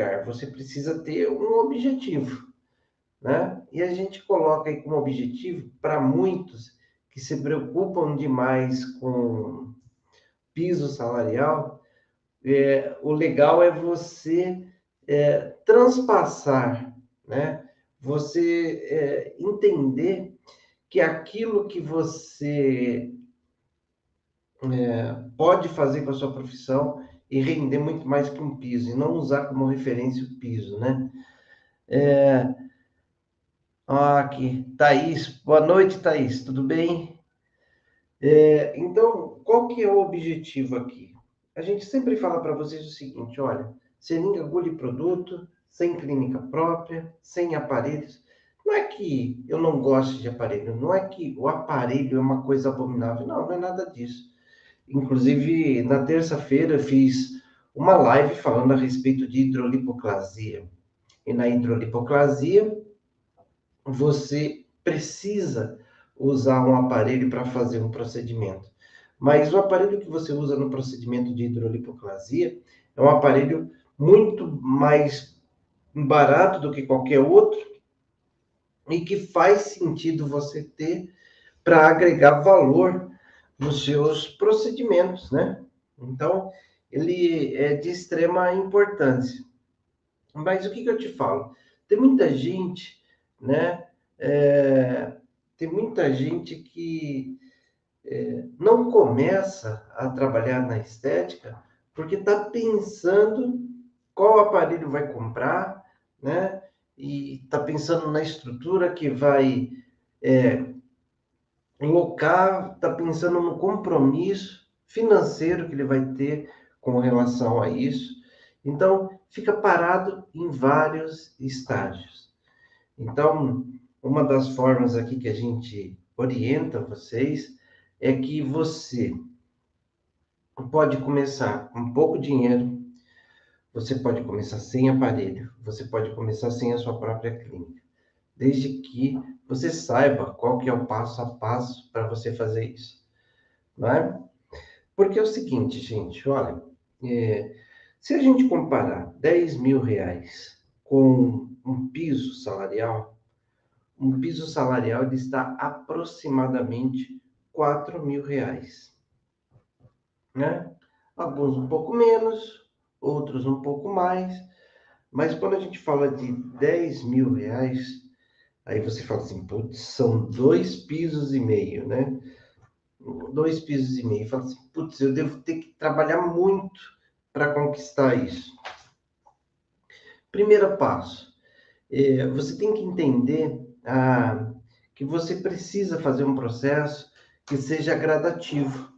lugar, você precisa ter um objetivo, né? E a gente coloca aí como objetivo, para muitos que se preocupam demais com piso salarial, o legal é você transpassar, né? Você entender que aquilo que você pode fazer com a sua profissão e render muito mais que um piso, e não usar como referência o piso, né? Aqui, Thaís. Boa noite, Thaís. Tudo bem? Então, qual que é o objetivo aqui? A gente sempre fala para vocês o seguinte, olha, seringa, agulha e produto, sem clínica própria, sem aparelhos. Não é que eu não goste de aparelho, não é que o aparelho é uma coisa abominável, não, não é nada disso. Inclusive, na terça-feira, eu fiz uma live falando a respeito de hidrolipoclasia. E na hidrolipoclasia, você precisa usar um aparelho para fazer um procedimento. Mas o aparelho que você usa no procedimento de hidrolipoclasia é um aparelho muito mais barato do que qualquer outro e que faz sentido você ter para agregar valor nos seus procedimentos, né? Então, ele é de extrema importância. Mas o que eu te falo? Tem muita gente, né? É, tem muita gente que não começa a trabalhar na estética porque está pensando qual aparelho vai comprar, né? E está pensando na estrutura que vai locar, está pensando no compromisso financeiro que ele vai ter com relação a isso. Então, fica parado em vários estágios. Então, uma das formas aqui que a gente orienta vocês é que você pode começar com pouco dinheiro, você pode começar sem aparelho, você pode começar sem a sua própria clínica, desde que você saiba qual que é o passo a passo para você fazer isso, não é? Porque é o seguinte, gente, olha, se a gente comparar R$ 10.000 com um piso salarial ele está aproximadamente R$ 4.000, né? Alguns um pouco menos, outros um pouco mais, mas quando a gente fala de R$ 10.000, aí você fala assim, putz, são 2,5 pisos, né? 2,5 pisos. Fala assim, putz, eu devo ter que trabalhar muito para conquistar isso. Primeiro passo, você tem que entender que você precisa fazer um processo que seja gradativo.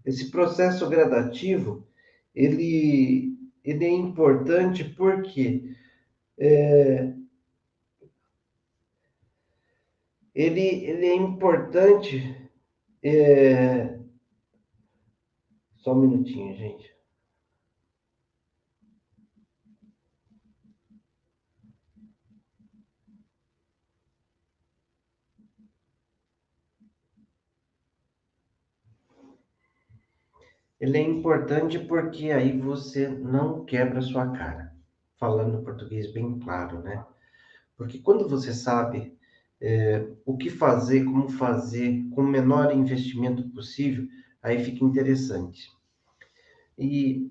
Esse processo gradativo, ele é importante porque ele é importante. Só um minutinho, gente. Ele é importante porque aí você não quebra a sua cara. Falando português bem claro, né? Porque quando você sabe o que fazer, como fazer, com o menor investimento possível, aí fica interessante. E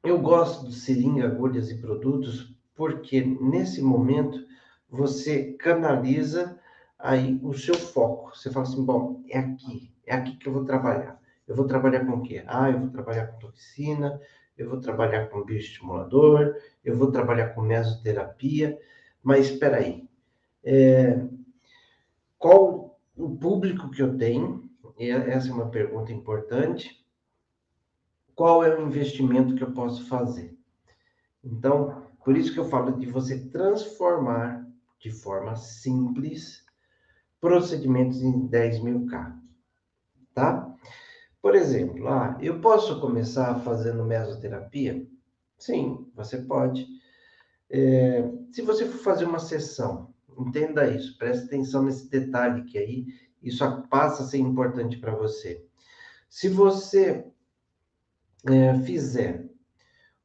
eu gosto de seringa, agulhas e produtos porque nesse momento você canaliza aí o seu foco. Você fala assim, bom, é aqui que eu vou trabalhar. Eu vou trabalhar com o quê? Eu vou trabalhar com toxina, eu vou trabalhar com bioestimulador, eu vou trabalhar com mesoterapia, mas espera aí, qual o público que eu tenho? Essa é uma pergunta importante. Qual é o investimento que eu posso fazer? Então, por isso que eu falo de você transformar de forma simples procedimentos em 10.000 K, tá? Por exemplo, eu posso começar fazendo mesoterapia? Sim, você pode. Se você for fazer uma sessão, entenda isso, preste atenção nesse detalhe que aí isso passa a ser importante para você. Se você fizer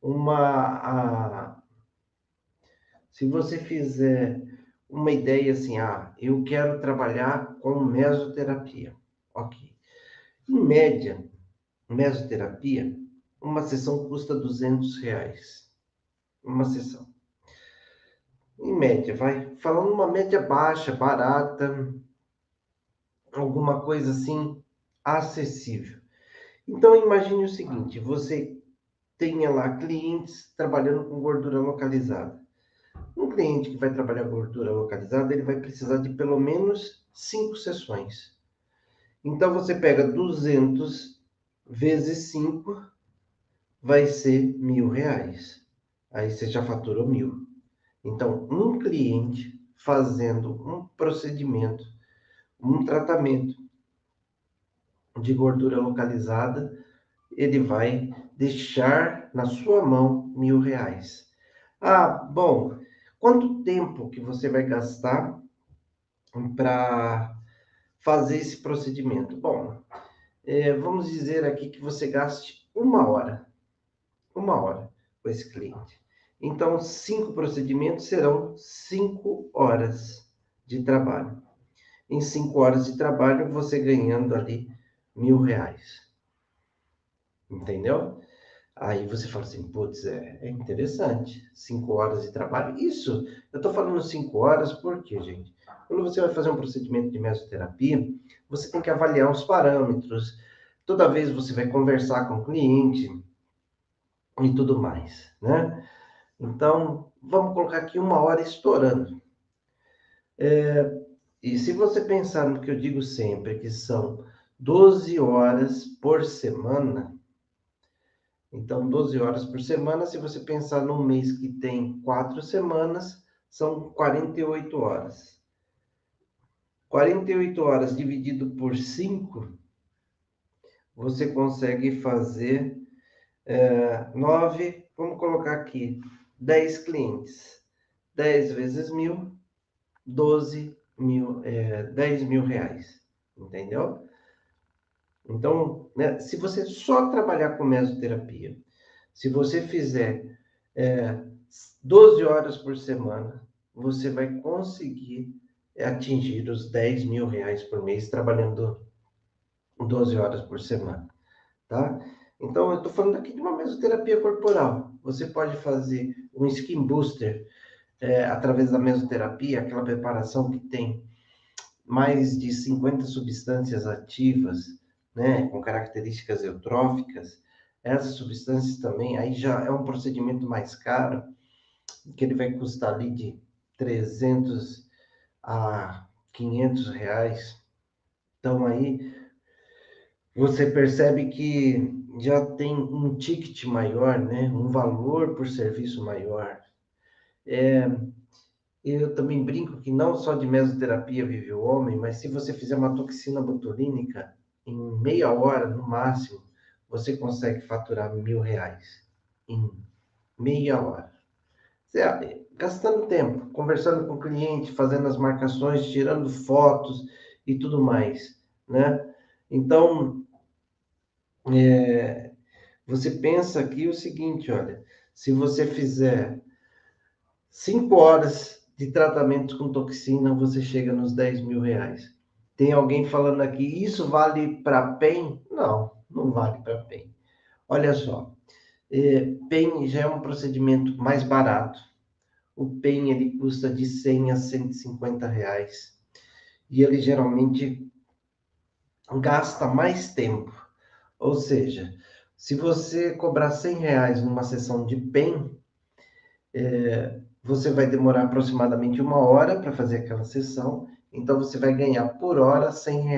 uma Se você fizer uma ideia assim, eu quero trabalhar com mesoterapia. Ok. Em média, mesoterapia, uma sessão custa R$ 200. Uma sessão. Em média, vai. Falando uma média baixa, barata, alguma coisa assim, acessível. Então, imagine o seguinte, você tenha lá clientes trabalhando com gordura localizada. Um cliente que vai trabalhar gordura localizada, ele vai precisar de pelo menos 5 sessões. Então, você pega 200 vezes 5, vai ser R$ 1.000. Aí você já faturou 1.000. Então, um cliente fazendo um procedimento, um tratamento de gordura localizada, ele vai deixar na sua mão R$ 1.000. Bom, quanto tempo que você vai gastar para fazer esse procedimento? Bom, vamos dizer aqui que você gaste uma hora com esse cliente. Então, 5 procedimentos serão 5 horas de trabalho. Em 5 horas de trabalho, você ganhando ali R$ 1.000. Entendeu? Aí você fala assim, putz, é interessante. 5 horas de trabalho. Isso, eu estou falando 5 horas porque, gente, quando você vai fazer um procedimento de mesoterapia, você tem que avaliar os parâmetros. Toda vez você vai conversar com o cliente e tudo mais, né? Então, vamos colocar aqui uma hora estourando. E se você pensar no que eu digo sempre, que são 12 horas por semana, então 12 horas por semana, se você pensar num mês que tem 4 semanas, são 48 horas. 48 horas dividido por 5, você consegue fazer 9, vamos colocar aqui, 10 clientes. 10 vezes 1.000, 12 mil, R$ 10.000, entendeu? Então, né, se você só trabalhar com mesoterapia, se você fizer é, 12 horas por semana, você vai conseguir atingir os R$ 10.000 por mês trabalhando 12 horas por semana, tá? Então, eu estou falando aqui de uma mesoterapia corporal. Você pode fazer um skin booster através da mesoterapia, aquela preparação que tem mais de 50 substâncias ativas, né, com características eutróficas. Essas substâncias também, aí já é um procedimento mais caro, que ele vai custar ali de 300 a R$ 500. Então aí você percebe que já tem um ticket maior, né, um valor por serviço maior. Eu também brinco que não só de mesoterapia vive o homem, mas se você fizer uma toxina botulínica em meia hora, no máximo, você consegue faturar R$ 1.000 em meia hora. Gastando tempo, conversando com o cliente, fazendo as marcações, tirando fotos e tudo mais, né? Então, você pensa aqui o seguinte, olha, se você fizer 5 horas de tratamento com toxina, você chega nos R$ 10.000. Tem alguém falando aqui, isso vale para PEN? Não, não vale para PEN. Olha só, PEN já é um procedimento mais barato. O PEN ele custa de R$ 100 a R$ 150. E ele geralmente gasta mais tempo. Ou seja, se você cobrar R$ 100 numa sessão de PEN, você vai demorar aproximadamente uma hora para fazer aquela sessão, então você vai ganhar por hora R$ 100.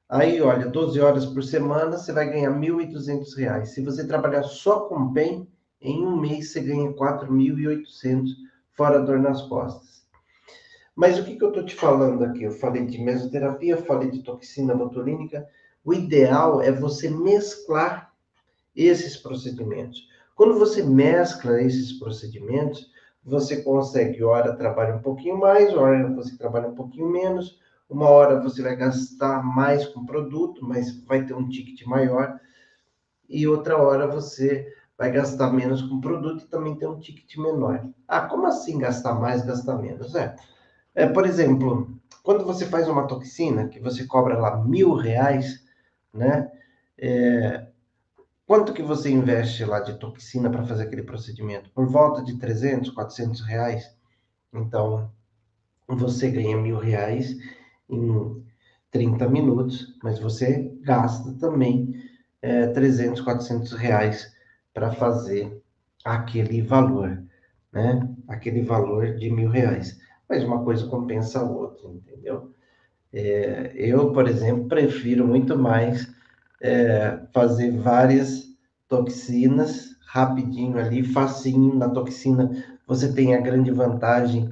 Aí, olha, 12 horas por semana, você vai ganhar R$ 1.200. Se você trabalhar só com PEN, em um mês você ganha 4.800, fora dor nas costas. Mas o que eu estou te falando aqui? Eu falei de mesoterapia, falei de toxina botulínica. O ideal é você mesclar esses procedimentos. Quando você mescla esses procedimentos, você consegue, hora trabalha um pouquinho mais, hora você trabalha um pouquinho menos, uma hora você vai gastar mais com produto, mas vai ter um ticket maior, e outra hora você vai gastar menos com o produto e também tem um ticket menor. Ah, como assim gastar mais, gastar menos? Por exemplo, quando você faz uma toxina, que você cobra lá R$ 1.000, né? É, quanto que você investe lá de toxina para fazer aquele procedimento? Por volta de R$ 300, R$ 400. Então, você ganha R$ 1.000 em 30 minutos, mas você gasta também 300, R$ 400 para fazer aquele valor, né? Aquele valor de R$ 1.000. Mas uma coisa compensa a outra, entendeu? Eu, por exemplo, prefiro muito mais fazer várias toxinas rapidinho ali, facinho. Na toxina você tem a grande vantagem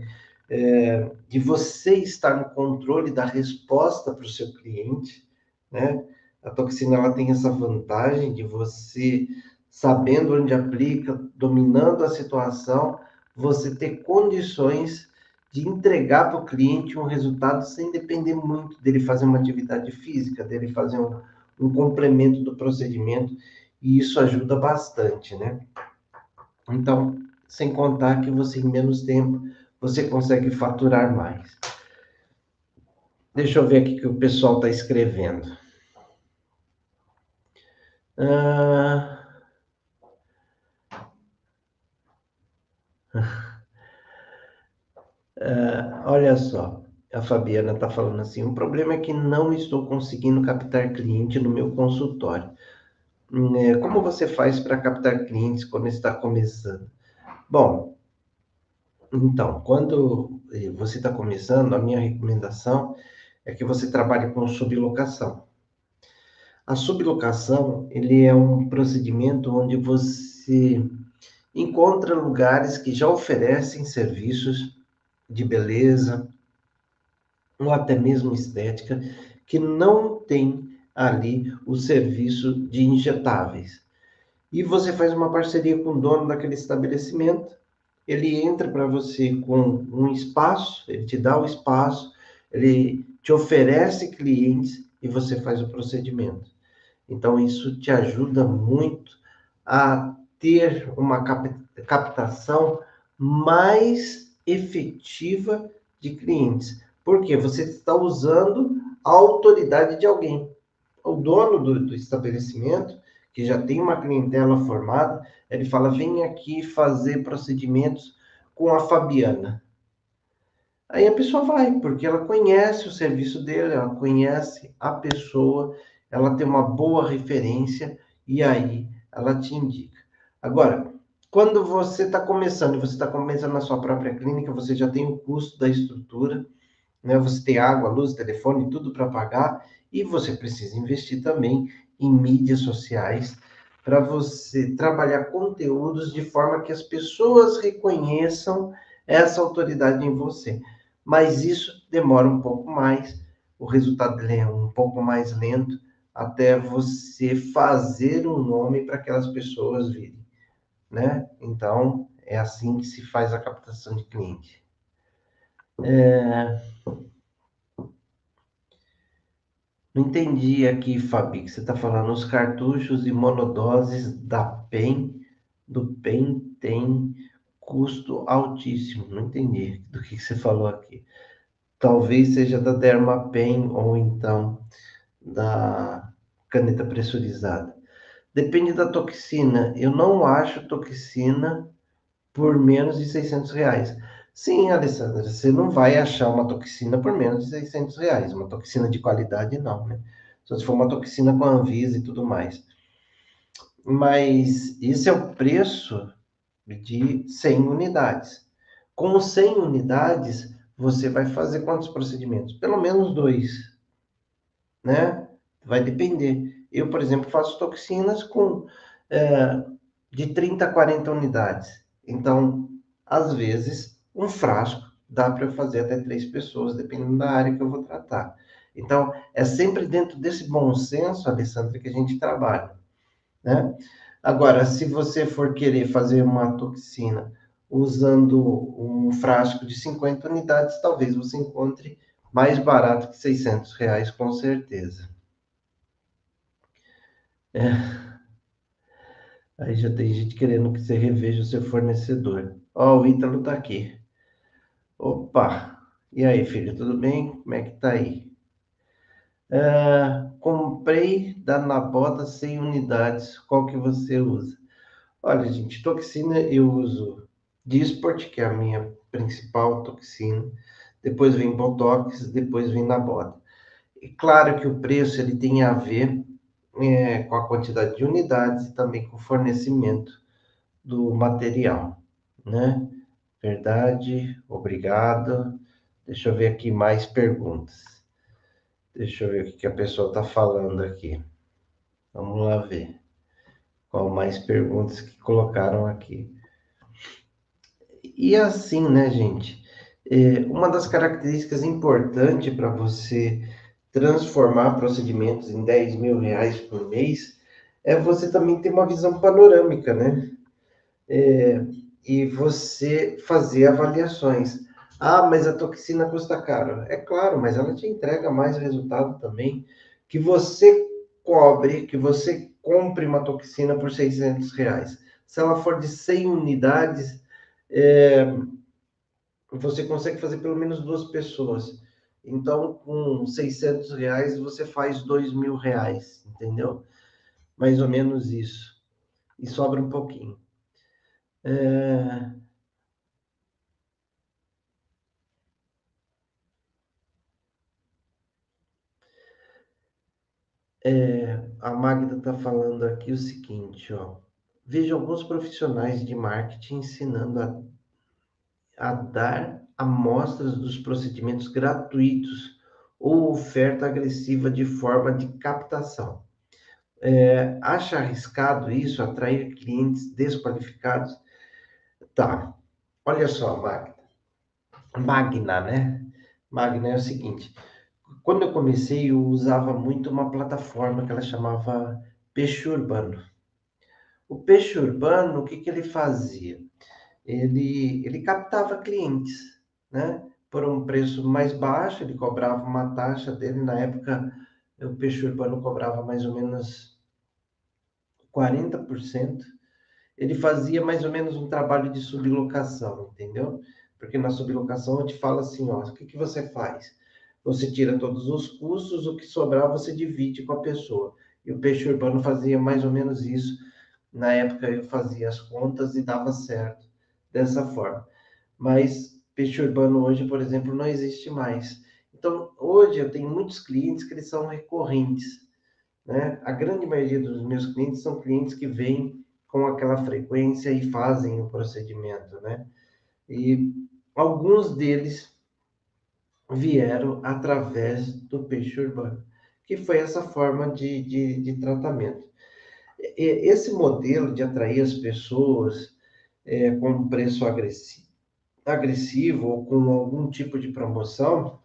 de você estar no controle da resposta para o seu cliente, né? A toxina ela tem essa vantagem de você, sabendo onde aplica, dominando a situação, você ter condições de entregar para o cliente um resultado sem depender muito dele fazer uma atividade física, dele fazer um complemento do procedimento, e isso ajuda bastante, né? Então, sem contar que você, em menos tempo, você consegue faturar mais. Deixa eu ver aqui o que o pessoal está escrevendo. Ah, olha só, a Fabiana está falando assim: o problema é que não estou conseguindo captar cliente no meu consultório. Como você faz para captar clientes quando está começando? Bom, então, quando você está começando, a minha recomendação é que você trabalhe com sublocação. A sublocação, ele é um procedimento onde você encontra lugares que já oferecem serviços de beleza, ou até mesmo estética, que não tem ali o serviço de injetáveis. E você faz uma parceria com o dono daquele estabelecimento, ele entra para você com um espaço, ele te dá o espaço, ele te oferece clientes e você faz o procedimento. Então, isso te ajuda muito a ter uma captação mais efetiva de clientes. Porque você está usando a autoridade de alguém. O dono do estabelecimento, que já tem uma clientela formada, ele fala: vem aqui fazer procedimentos com a Fabiana. Aí a pessoa vai, porque ela conhece o serviço dele, ela conhece a pessoa, ela tem uma boa referência e aí ela te indica. Agora, quando você está começando, você está começando na sua própria clínica, você já tem o custo da estrutura, né? Você tem água, luz, telefone, tudo para pagar, e você precisa investir também em mídias sociais para você trabalhar conteúdos de forma que as pessoas reconheçam essa autoridade em você. Mas isso demora um pouco mais, o resultado é um pouco mais lento, até você fazer um nome para aquelas pessoas virem, né? Então, é assim que se faz a captação de cliente. Não entendi aqui, Fabi, que você está falando. Os cartuchos e monodoses do PEN tem custo altíssimo. Não entendi do que você falou aqui. Talvez seja da Dermapen ou então da caneta pressurizada. Depende da toxina. Eu não acho toxina por menos de R$ 600. Sim, Alessandra, você não vai achar uma toxina por menos de R$ 600. Uma toxina de qualidade, não, né? Só se for uma toxina com Anvisa e tudo mais. Mas esse é o preço de 100 unidades. Com 100 unidades, você vai fazer quantos procedimentos? Pelo menos dois, né? Vai depender. Eu, por exemplo, faço toxinas com é, de 30 a 40 unidades. Então, às vezes, um frasco dá para eu fazer até 3 pessoas, dependendo da área que eu vou tratar. Então, é sempre dentro desse bom senso, Alessandra, que a gente trabalha, né? Agora, se você for querer fazer uma toxina usando um frasco de 50 unidades, talvez você encontre mais barato que R$ 600, com certeza. Aí já tem gente querendo que você reveja o seu fornecedor. Ó, o Ítalo tá aqui. Opa! E aí, filho, tudo bem? Como é que tá aí? Comprei da Nabota 100 unidades. Qual que você usa? Olha, gente, toxina eu uso Dysport, que é a minha principal toxina. Depois vem Botox, depois vem Nabota. E claro que o preço ele tem a ver com a quantidade de unidades e também com o fornecimento do material, né? Verdade, obrigado. Deixa eu ver aqui mais perguntas. Deixa eu ver o que que a pessoa está falando aqui. Vamos lá ver. Qual mais perguntas que colocaram aqui. E assim, né, gente? Uma das características importantes para você transformar procedimentos em R$ 10.000 por mês é você também ter uma visão panorâmica, né? E você fazer avaliações. Ah, mas a toxina custa caro. É claro, mas ela te entrega mais resultado também. Que você que você compre uma toxina por R$ 600. Se ela for de 100 unidades, é, você consegue fazer pelo menos duas pessoas. Então, com R$ 600, você faz R$ 2.000, entendeu? Mais ou menos isso. E sobra um pouquinho. É, a Magda está falando aqui o seguinte, ó. Vejo alguns profissionais de marketing ensinando a dar amostras dos procedimentos gratuitos ou oferta agressiva de forma de captação. Acha arriscado isso, atrair clientes desqualificados? Tá. Olha só, Magna, né? Magna é o seguinte. Quando eu comecei, eu usava muito uma plataforma que ela chamava Peixe Urbano. O Peixe Urbano, o que que ele fazia? Ele captava clientes, né? Por um preço mais baixo, ele cobrava uma taxa dele. Na época, o Peixe Urbano cobrava mais ou menos 40%. Ele fazia mais ou menos um trabalho de sublocação, entendeu? Porque na sublocação eu te falo assim, ó, o que que você faz? Você tira todos os custos, o que sobrar você divide com a pessoa. E o Peixe Urbano fazia mais ou menos isso. Na época eu fazia as contas e dava certo dessa forma. Mas Peixe Urbano hoje, por exemplo, não existe mais. Então, hoje eu tenho muitos clientes que eles são recorrentes, né? A grande maioria dos meus clientes são clientes que vêm com aquela frequência e fazem o procedimento, né? E alguns deles vieram através do Peixe Urbano, que foi essa forma de tratamento. Esse modelo de atrair as pessoas com um preço agressivo ou com algum tipo de promoção,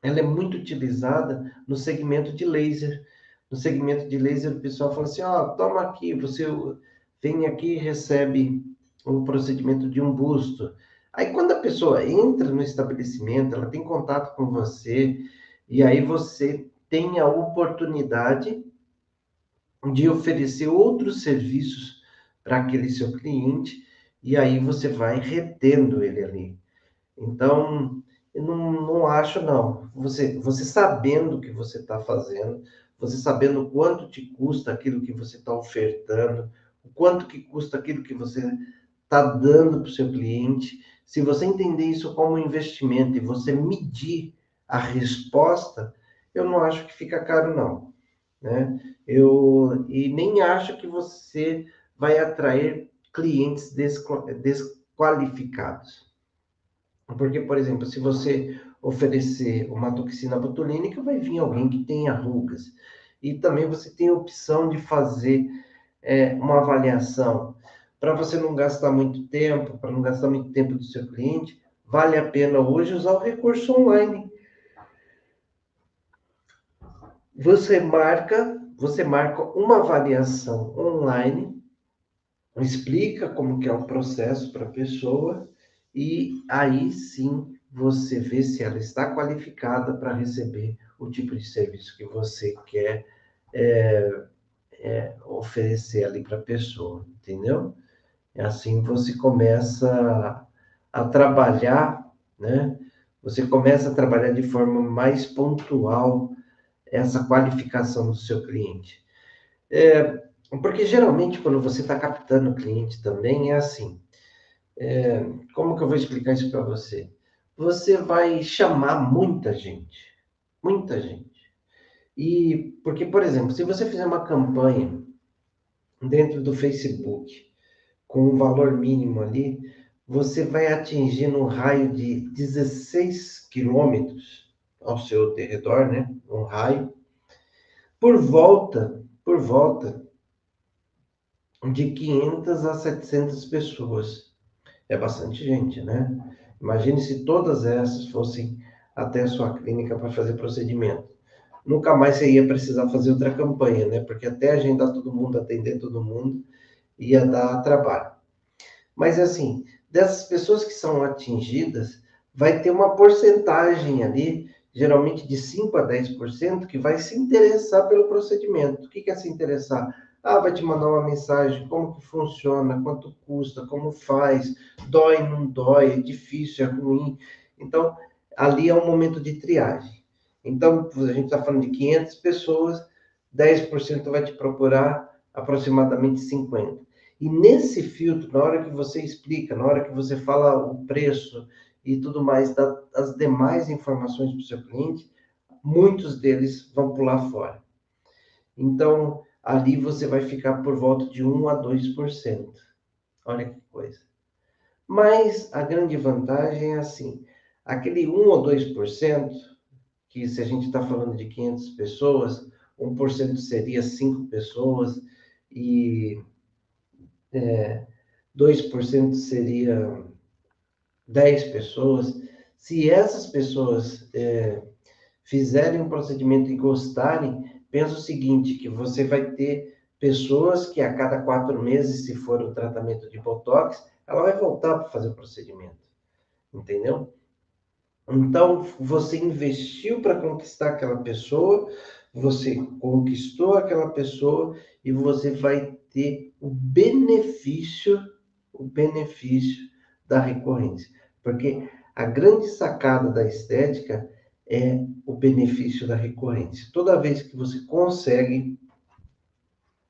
ela é muito utilizada no segmento de laser. No segmento de laser, o pessoal fala assim, ó, toma aqui, você vem aqui e recebe o procedimento de um busto. Aí, quando a pessoa entra no estabelecimento, ela tem contato com você, e aí você tem a oportunidade de oferecer outros serviços para aquele seu cliente, e aí você vai retendo ele ali. Então, eu não acho, não. Você sabendo o que você está fazendo, você sabendo quanto te custa aquilo que você está ofertando, o quanto que custa aquilo que você está dando para o seu cliente, se você entender isso como um investimento e você medir a resposta, eu não acho que fica caro, não, né? E nem acho que você vai atrair clientes desqualificados. Porque, por exemplo, se você oferecer uma toxina botulínica, vai vir alguém que tenha rugas. E também você tem a opção de fazer uma avaliação. Para você não gastar muito tempo, para não gastar muito tempo do seu cliente, vale a pena hoje usar o recurso online. Você marca uma avaliação online, explica como que é o processo para a pessoa e aí sim você vê se ela está qualificada para receber o tipo de serviço que você quer oferecer ali para a pessoa, entendeu? É assim você começa a trabalhar, né? Você começa a trabalhar de forma mais pontual essa qualificação do seu cliente. Porque geralmente quando você está captando o cliente também é assim. Como que eu vou explicar isso para você? Você vai chamar muita gente, muita gente. E porque, por exemplo, se você fizer uma campanha dentro do Facebook com um valor mínimo ali, você vai atingir um raio de 16 quilômetros ao seu derredor, né? Um raio, por volta de 500 a 700 pessoas. É bastante gente, né? Imagine se todas essas fossem até a sua clínica para fazer procedimento. Nunca mais você ia precisar fazer outra campanha, né? Porque até agendar todo mundo, atender todo mundo, ia dar trabalho. Mas assim, dessas pessoas que são atingidas, vai ter uma porcentagem ali, geralmente de 5 a 10%, que vai se interessar pelo procedimento. O que é se interessar? Ah, vai te mandar uma mensagem, como que funciona, quanto custa, como faz, dói, não dói, é difícil, é ruim. Então, ali é um momento de triagem. Então, a gente está falando de 500 pessoas, 10% vai te procurar, aproximadamente 50. E nesse filtro, na hora que você explica, na hora que você fala o preço e tudo mais, dá as demais informações para o seu cliente, muitos deles vão pular fora. Então, ali você vai ficar por volta de 1 a 2%. Olha que coisa. Mas a grande vantagem é assim, aquele 1 ou 2%, que se a gente está falando de 500 pessoas, 1% seria 5 pessoas e 2% seria 10 pessoas. Se essas pessoas fizerem um procedimento e gostarem, pensa o seguinte, que você vai ter pessoas que a cada 4 meses, se for o tratamento de Botox, ela vai voltar para fazer o procedimento, entendeu? Então, você investiu para conquistar aquela pessoa, você conquistou aquela pessoa e você vai ter o benefício da recorrência. Porque a grande sacada da estética é o benefício da recorrência. Toda vez que você consegue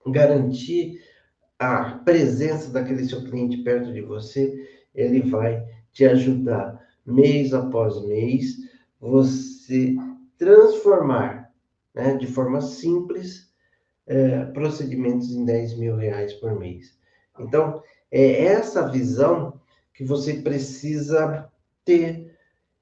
garantir a presença daquele seu cliente perto de você, ele vai te ajudar mês após mês, você transformar, né, de forma simples, procedimentos em R$ 10.000 por mês. Então, é essa visão que você precisa ter,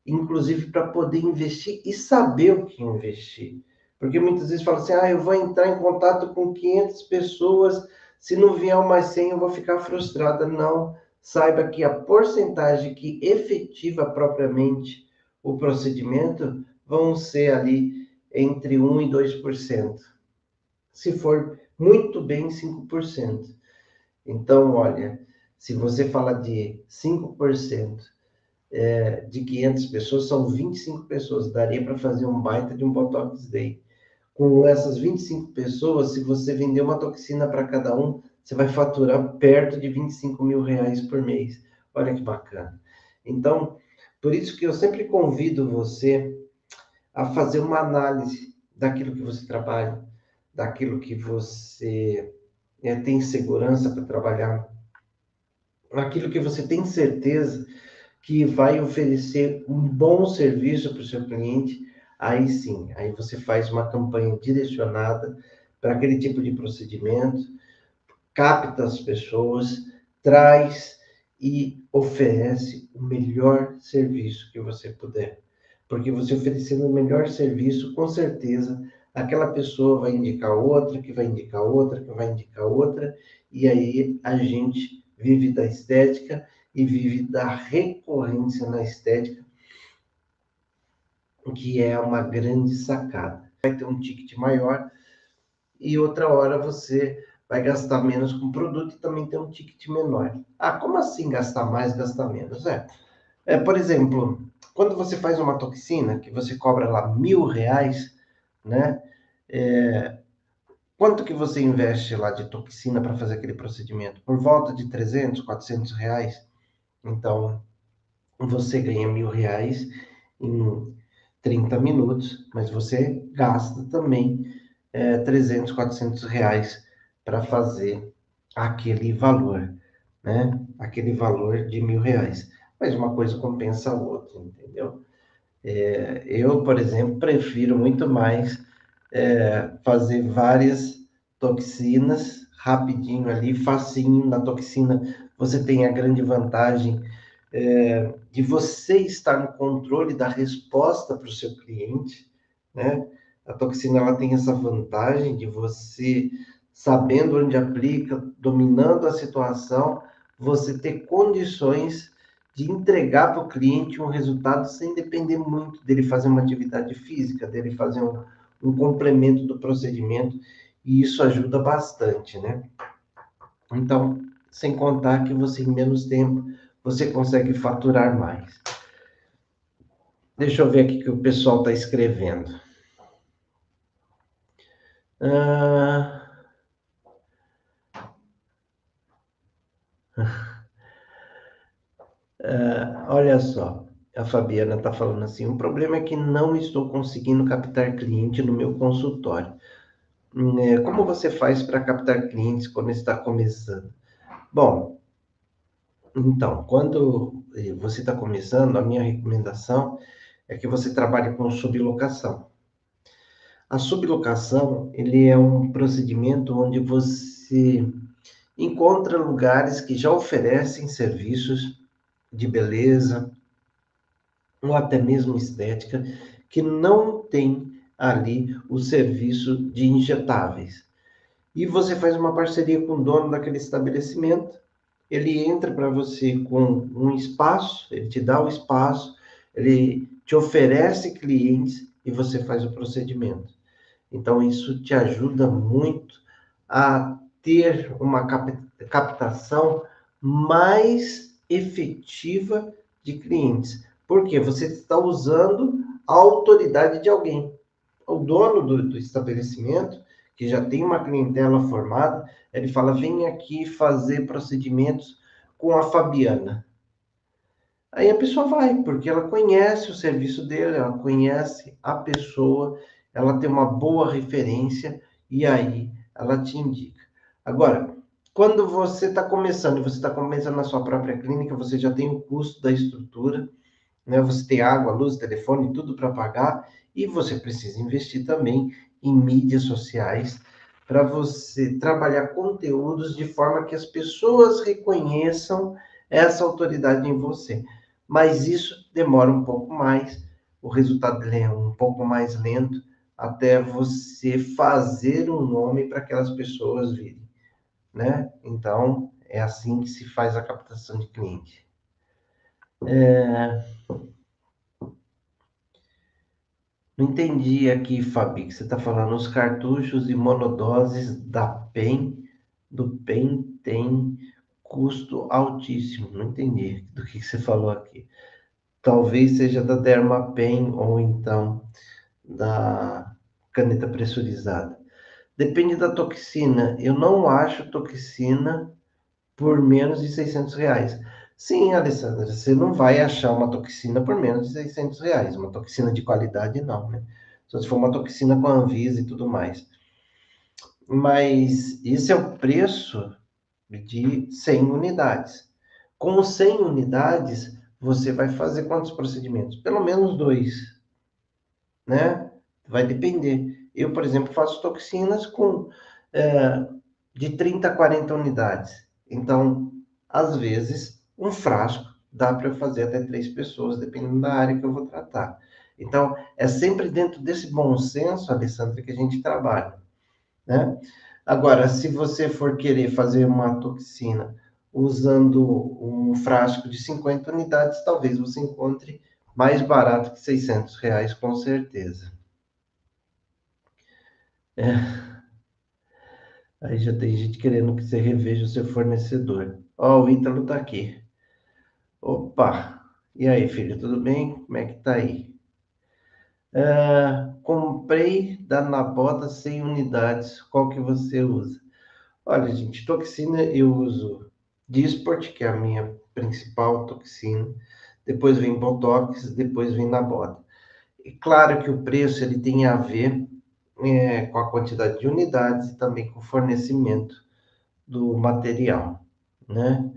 inclusive para poder investir e saber o que investir. Porque muitas vezes fala assim, eu vou entrar em contato com 500 pessoas, se não vier uma 100 eu vou ficar frustrada. Não, saiba que a porcentagem que efetiva propriamente o procedimento vão ser ali entre 1 e 2%. Se for muito bem, 5%. Então, olha, se você fala de 5%, de 500 pessoas, são 25 pessoas. Daria para fazer um baita de um Botox Day. Com essas 25 pessoas, se você vender uma toxina para cada um, você vai faturar perto de R$ 25.000 por mês. Olha que bacana. Então, por isso que eu sempre convido você a fazer uma análise daquilo que você trabalha, daquilo que você tem segurança para trabalhar, aquilo que você tem certeza que vai oferecer um bom serviço para o seu cliente, aí sim, aí você faz uma campanha direcionada para aquele tipo de procedimento, capta as pessoas, traz e oferece o melhor serviço que você puder. Porque você oferecendo o melhor serviço, com certeza, aquela pessoa vai indicar outra, que vai indicar outra, que vai indicar outra, e aí a gente vive da estética e vive da recorrência na estética, que é uma grande sacada. Vai ter um ticket maior e outra hora você vai gastar menos com o produto e também tem um ticket menor. Como assim gastar mais, gastar menos? Por exemplo, quando você faz uma toxina, que você cobra lá R$ 1.000, né? Quanto que você investe lá de toxina para fazer aquele procedimento? Por volta de 300, 400 reais. Então, você ganha R$ 1.000 em 30 minutos, mas você gasta também 300, 400 reais para fazer aquele valor, né? Aquele valor de R$ 1.000. Mas uma coisa compensa a outra, entendeu? Eu, por exemplo, prefiro muito mais fazer várias toxinas rapidinho ali, facinho. Na toxina você tem a grande vantagem de você estar no controle da resposta para o seu cliente, né? A toxina ela tem essa vantagem de você, sabendo onde aplica, dominando a situação, você ter condições de entregar para o cliente um resultado sem depender muito dele fazer uma atividade física, dele fazer um complemento do procedimento, e isso ajuda bastante, né? Então, sem contar que você, em menos tempo, você consegue faturar mais. Deixa eu ver aqui o que o pessoal está escrevendo. Ah, olha só, a Fabiana está falando assim: o problema é que não estou conseguindo captar cliente no meu consultório. Como você faz para captar clientes quando está começando? Bom, então, quando você está começando, a minha recomendação é que você trabalhe com sublocação. A sublocação, ele é um procedimento onde você encontra lugares que já oferecem serviços de beleza ou até mesmo estética que não tem ali o serviço de injetáveis. E você faz uma parceria com o dono daquele estabelecimento, ele entra para você com um espaço, ele te dá o espaço, ele te oferece clientes e você faz o procedimento. Então, isso te ajuda muito a ter uma captação mais efetiva de clientes. Porque você está usando a autoridade de alguém. O dono do estabelecimento, que já tem uma clientela formada, ele fala: vem aqui fazer procedimentos com a Fabiana. Aí a pessoa vai, porque ela conhece o serviço dele, ela conhece a pessoa, ela tem uma boa referência e aí ela te indica. Agora, quando você está começando, você está começando na sua própria clínica, você já tem o custo da estrutura, né? Você tem água, luz, telefone, tudo para pagar, e você precisa investir também em mídias sociais para você trabalhar conteúdos de forma que as pessoas reconheçam essa autoridade em você. Mas isso demora um pouco mais, o resultado dele é um pouco mais lento, até você fazer um nome para aquelas pessoas virem, né? Então, é assim que se faz a captação de cliente. Não entendi aqui, Fabi, que você está falando. Os cartuchos e monodoses do PEN tem custo altíssimo. Não entendi do que você falou aqui. Talvez seja da Dermapen ou então da caneta pressurizada. Depende da toxina. Eu não acho toxina por menos de R$ 600. Sim, Alessandra, você não vai achar uma toxina por menos de R$ 600. Uma toxina de qualidade, não, né? Só se for uma toxina com Anvisa e tudo mais. Mas esse é o preço de 100 unidades. Com 100 unidades, você vai fazer quantos procedimentos? Pelo menos dois, né? Vai depender. Eu, por exemplo, faço toxinas com é, de 30 a 40 unidades. Então, às vezes, um frasco dá para eu fazer até 3 pessoas, dependendo da área que eu vou tratar. Então, é sempre dentro desse bom senso, Alessandra, que a gente trabalha, né? Agora, se você for querer fazer uma toxina usando um frasco de 50 unidades, talvez você encontre mais barato que R$ 600, com certeza. Aí já tem gente querendo que você reveja o seu fornecedor. Ó, o Ítalo tá aqui. Opa! E aí, filho, tudo bem? Como é que tá aí? comprei da Naboda 100 unidades, qual que você usa? Olha, gente, toxina eu uso Dysport, que é a minha principal toxina. Depois vem Botox, depois vem Naboda. E claro que o preço ele tem a ver com a quantidade de unidades e também com o fornecimento do material, né?